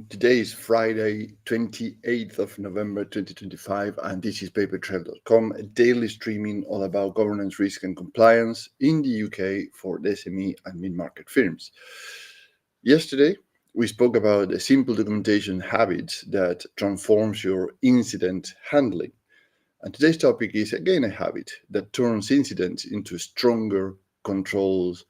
Today is Friday, 28th of November 2025, and this is papertrail.com, a daily streaming all about governance, risk, and compliance in the UK for the SME and mid-market firms. Yesterday, we spoke about a simple documentation habit that transforms your incident handling. And today's topic is again a habit that turns incidents into stronger controls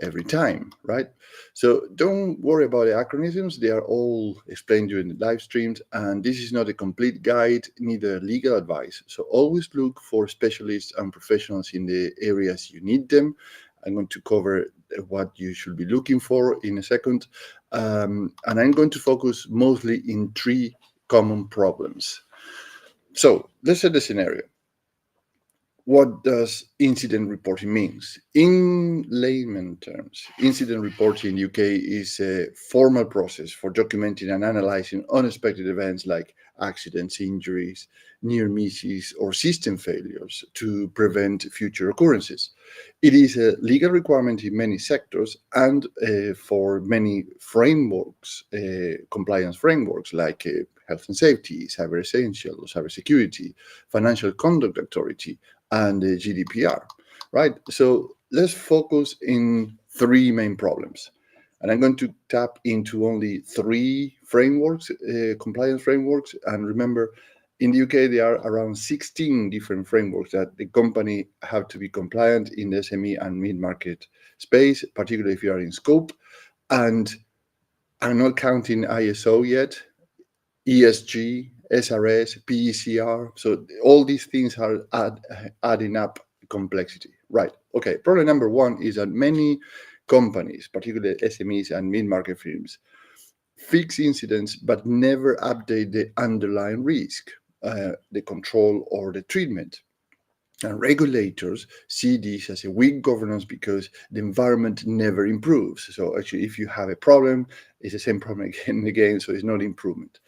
every time, right? So don't worry about the acronyms. They are all explained during the live streams, and this is not a complete guide, neither legal advice. So always look for specialists and professionals in the areas you need them. I'm going to cover what you should be looking for in a second. And I'm going to focus mostly in three common problems. So let's set the scenario. What does incident reporting means? In layman terms, incident reporting in the UK is a formal process for documenting and analyzing unexpected events like accidents, injuries, near misses, or system failures to prevent future occurrences. It is a legal requirement in many sectors and for many frameworks, compliance frameworks like health and safety, cyber essential, cybersecurity, financial conduct authority, and the GDPR, right? So let's focus in three main problems. And I'm going to tap into only three frameworks, compliance frameworks. And remember, in the UK, there are around 16 different frameworks that the company have to be compliant in the SME and mid-market space, particularly if you are in scope. And I'm not counting ISO yet, ESG, SRS, PECR. So all these things are adding up complexity. Right. Okay. Problem number one is that many companies, particularly SMEs and mid-market firms, fix incidents but never update the underlying risk, the control or the treatment. And regulators see this as a weak governance because the environment never improves. So actually, if you have a problem, it's the same problem again and again, so it's not improvement.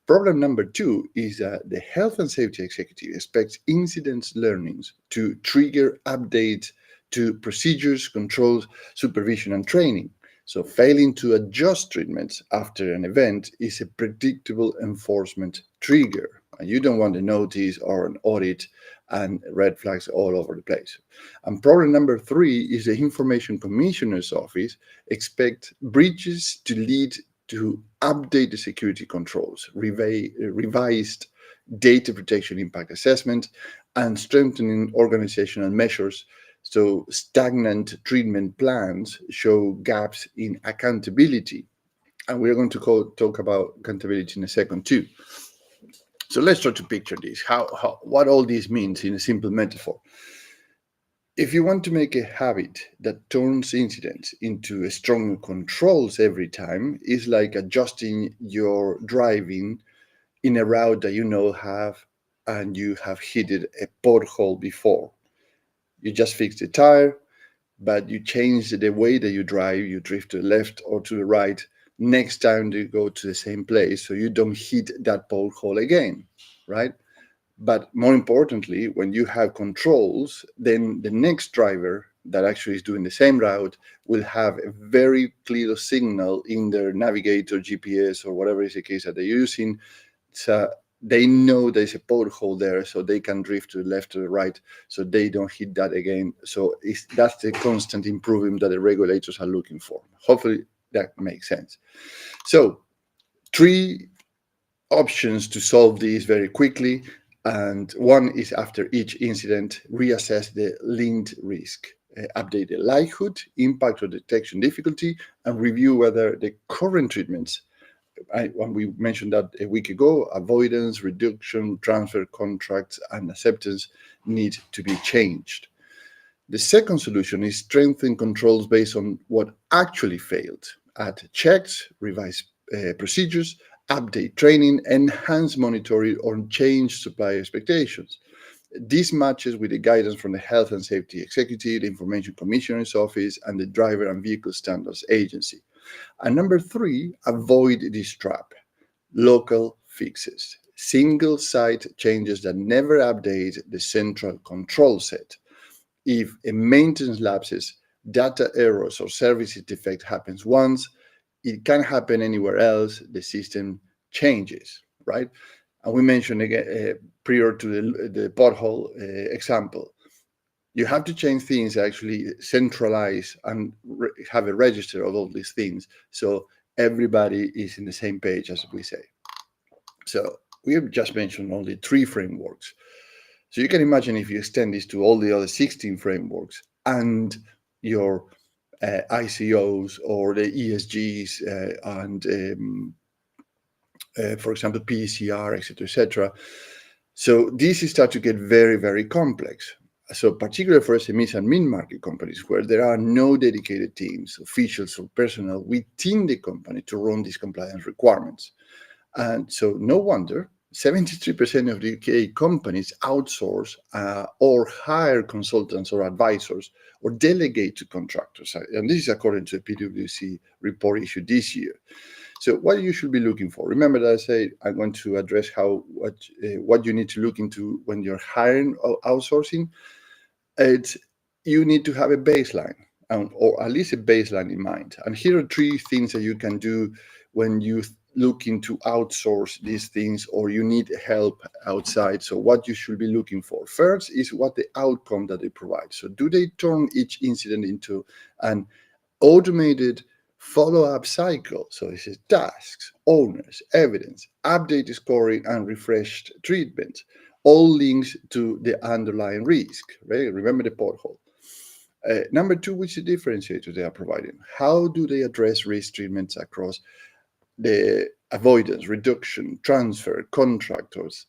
Problem number two is that the health and safety executive expects incidents learnings to trigger updates to procedures, controls, supervision, and training. So failing to adjust treatments after an event is a predictable enforcement trigger. And you don't want a notice or an audit and red flags all over the place. And problem number three is the Information Commissioner's Office expects breaches to lead to update the security controls, revised data protection impact assessment, and strengthening organizational measures. So stagnant treatment plans show gaps in accountability. And we're going to talk about accountability in a second too. So let's try to picture this, what all this means in a simple metaphor. If you want to make a habit that turns incidents into stronger controls every time, it's like adjusting your driving in a route that you know and you have hit a pothole before. You just fix the tire, but you change the way that you drive, you drift to the left or to the right. Next time you go to the same place so you don't hit that pothole again, right? But more importantly, when you have controls, then the next driver that actually is doing the same route will have a very clear signal in their navigator, GPS, or whatever is the case that they're using. So they know there's a pothole there, so they can drift to the left or the right, so they don't hit that again. So that's the constant improvement that the regulators are looking for. Hopefully that makes sense. So three options to solve this very quickly. And one is after each incident, reassess the linked risk, update the likelihood, impact or detection difficulty, and review whether the current treatments, when we mentioned that a week ago, avoidance, reduction, transfer, contracts, and acceptance need to be changed. The second solution is strengthen controls based on what actually failed. Add checks, revise procedures, update training, enhance monitoring, or change supplier expectations. This matches with the guidance from the Health and Safety Executive, the Information Commissioner's Office, and the Driver and Vehicle Standards Agency. And number three, avoid this trap. Local fixes. Single site changes that never update the central control set. If a maintenance lapses, data errors, or service defect happens once, it can happen anywhere else, the system changes, right? And we mentioned again prior to the pothole example, you have to change things, actually centralize and have a register of all these things, so everybody is in the same page, as we say. So we have just mentioned only 3 frameworks. So you can imagine if you extend this to all the other 16 frameworks and your ICOs or the ESGs and for example, PCR, etc., etc. So these start to get very, very complex. So particularly for SMEs and mid-market companies, where there are no dedicated teams, officials, or personnel within the company to run these compliance requirements. And so no wonder 73% of the UK companies outsource or hire consultants or advisors or delegate to contractors. And this is according to a PwC report issued this year. So what you should be looking for, remember that I say I'm going to address what you need to look into when you're hiring or outsourcing. It's you need to have a baseline, or at least a baseline in mind. And here are 3 things that you can do when you looking to outsource these things or you need help outside. So what you should be looking for first is what the outcome that they provide. So do they turn each incident into an automated follow-up cycle? So this is tasks, owners, evidence, updated scoring, and refreshed treatment, all links to the underlying risk, right? Remember the pothole. Number 2, which is the differentiator they are providing. How do they address risk treatments across the avoidance, reduction, transfer, contracts,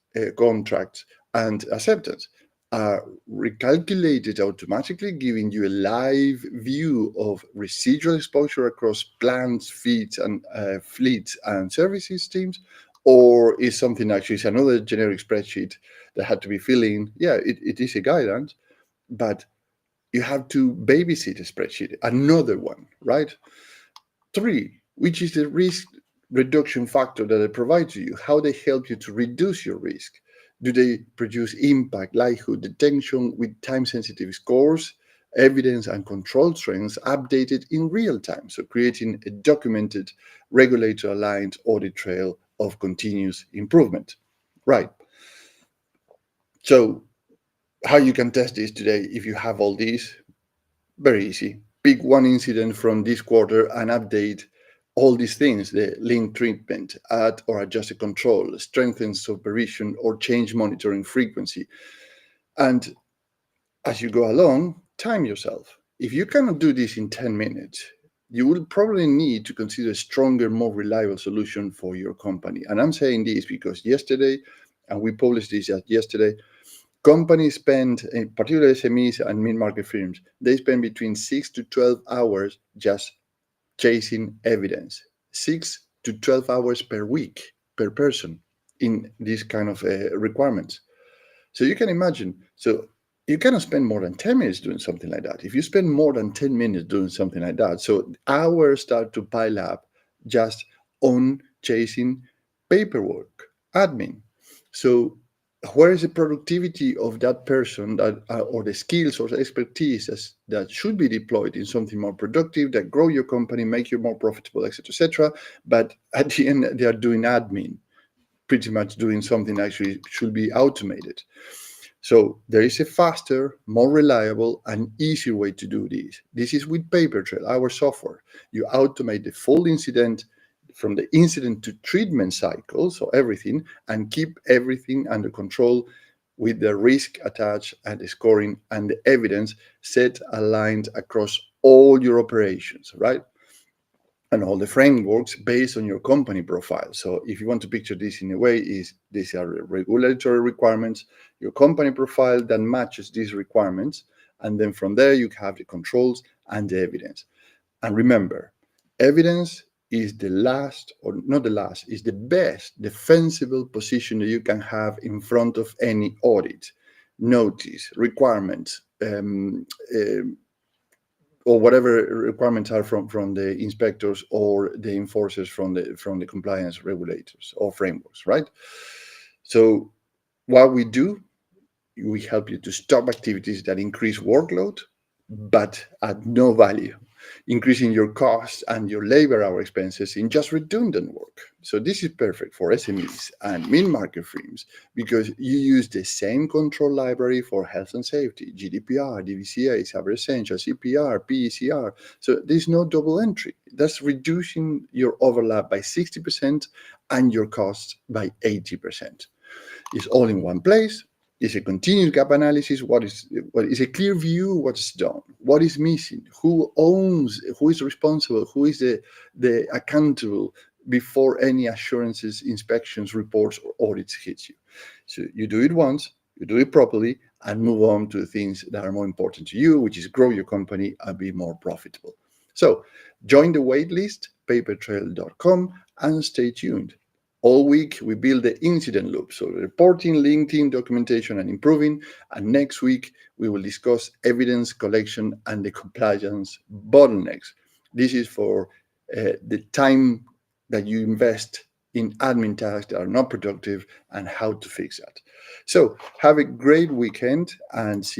and acceptance? Are recalculated automatically, giving you a live view of residual exposure across plants, fleets, and services teams, or is something actually is another generic spreadsheet that had to be filling? Yeah, it is a guidance, but you have to babysit a spreadsheet, another one, right? 3, which is the risk reduction factor that they provide to you, how they help you to reduce your risk. Do they produce impact, likelihood, detection with time-sensitive scores, evidence, and control trends updated in real time? So creating a documented, regulator-aligned audit trail of continuous improvement. Right. So how you can test this today if you have all these? Very easy. Pick one incident from this quarter and update all these things: the link treatment, add or adjust a control, strengthen supervision, or change monitoring frequency. And as you go along, time yourself. If you cannot do this in 10 minutes, you will probably need to consider a stronger, more reliable solution for your company. And I'm saying this because yesterday, and we published this yesterday, companies spend, in particular SMEs and mid-market firms, they spend between 6 to 12 hours just chasing evidence. 6 to 12 hours per week, per person, in these kind of requirements. So you can imagine, so you cannot spend more than 10 minutes doing something like that. If you spend more than 10 minutes doing something like that, so hours start to pile up just on chasing paperwork, admin. So where is the productivity of that person that, or the skills or the expertise that should be deployed in something more productive, that grow your company, make you more profitable, etc., etc. But at the end, they are doing admin, pretty much doing something actually should be automated. So there is a faster, more reliable, and easier way to do this. This is with PaperTrail, our software. You automate the full incident from the incident to treatment cycle, so everything, and keep everything under control with the risk attached and the scoring and the evidence set aligned across all your operations, right? And all the frameworks based on your company profile. So if you want to picture this in a way, is these are regulatory requirements, your company profile that matches these requirements, and then from there you have the controls and the evidence. And remember, evidence is the last, or not the last, is the best defensible position that you can have in front of any audit, notice, requirements, or whatever requirements are from the inspectors or the enforcers from the compliance regulators or frameworks, right? So what we do, we help you to stop activities that increase workload but at no value. increasing your costs and your labor hour expenses in just redundant work. So this is perfect for SMEs and mid-market firms because you use the same control library for health and safety, GDPR, DVSA, Cyber Essentials, CPR, PECR. So there's no double entry. That's reducing your overlap by 60% and your costs by 80%. It's all in one place. It's a continuous gap analysis. What is a clear view? What's done? What is missing? Who owns? Who is responsible? Who is the accountable before any assurances, inspections, reports, or audits hits you? So you do it once, you do it properly, and move on to the things that are more important to you, which is grow your company and be more profitable. So join the waitlist, papertrail.com, and stay tuned. All week, we build the incident loop, so reporting, LinkedIn, documentation, and improving. And next week, we will discuss evidence collection and the compliance bottlenecks. This is for the time that you invest in admin tasks that are not productive and how to fix that. So have a great weekend and see you.